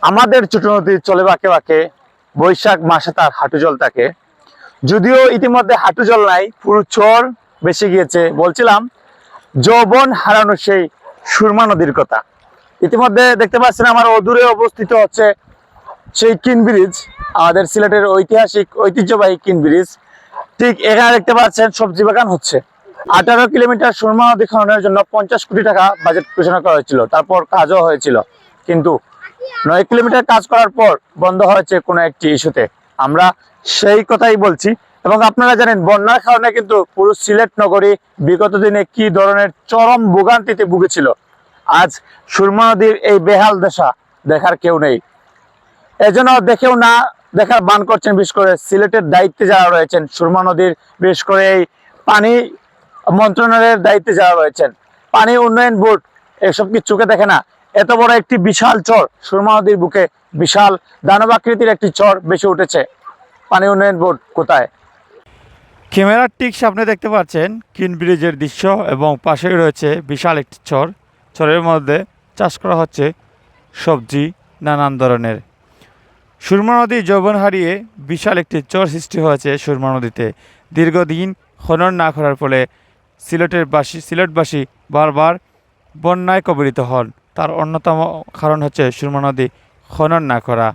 আমাদের ছোট নদী চলে বাঁকে বাঁকে, বৈশাখ মাসে তার হাঁটু জল থাকে। যদিও ইতিমধ্যে হাঁটু জল নাই, পুরো চর বেশি গিয়েছে। বলছিলাম যৌবন হারানো সেই সুরমা নদীর কথা। ইতিমধ্যে দেখতে পাচ্ছেন আমার অদূরে অবস্থিত হচ্ছে সেই কিন ব্রিজ, আমাদের সিলেটের ঐতিহাসিক ঐতিহ্যবাহী কিন ব্রিজ। ঠিক এখানে দেখতে পাচ্ছেন সবজি বাগান হচ্ছে। 18 কিলোমিটার সুরমা নদী খননের জন্য 50 কোটি টাকা বাজেট ঘোষণা করা হয়েছিল, তারপর কাজও হয়েছিল। কিন্তু 9 কিলোমিটার কাজ করার পর বন্ধ হয়েছে কোনো একটি ইস্যুতে। আমরা সেই কথাই বলছি। এবং আপনারা জানেন বন্যার কারণে কিন্তু পুরো সিলেট নগরী বিগত দিনে কি ধরনের চরম ভোগান্তিতে ভুগেছিল। আজ সুরমা নদীর এই বেহাল দশা দেখার কেউ নেই। এজন্য দেখেও না দেখার বান করছেন বিশেষ করে সিলেটের দায়িত্বে যারা রয়েছেন, সুরমা নদীর বিশেষ করে এই পানি মন্ত্রণালয়ের দায়িত্বে যারা রয়েছেন, পানি উন্নয়ন বোর্ড এসব কি চোখে দেখে না? এত বড় একটি বিশাল চর সুরমা নদীর বুকে, বিশাল দানবাকৃতির একটি চর বেশি উঠেছে, পানি উন্নয়ন বোর্ড কোথায়? ক্যামেরার ঠিক সামনে দেখতে পাচ্ছেন কিন ব্রিজের দৃশ্য এবং পাশেই রয়েছে বিশাল একটি চর। চরের মধ্যে চাষ করা হচ্ছে সবজি নানান ধরনের। সুরমা নদী যৌবন হারিয়ে বিশাল একটি চর সৃষ্টি হয়েছে সুরমা নদীতে। দীর্ঘদিন খনন না করার ফলে সিলেটবাসী বারবার বন্যায় কবলিত হন। তার অন্যতম কারণ হচ্ছে সুরমা নদী খনন না করা।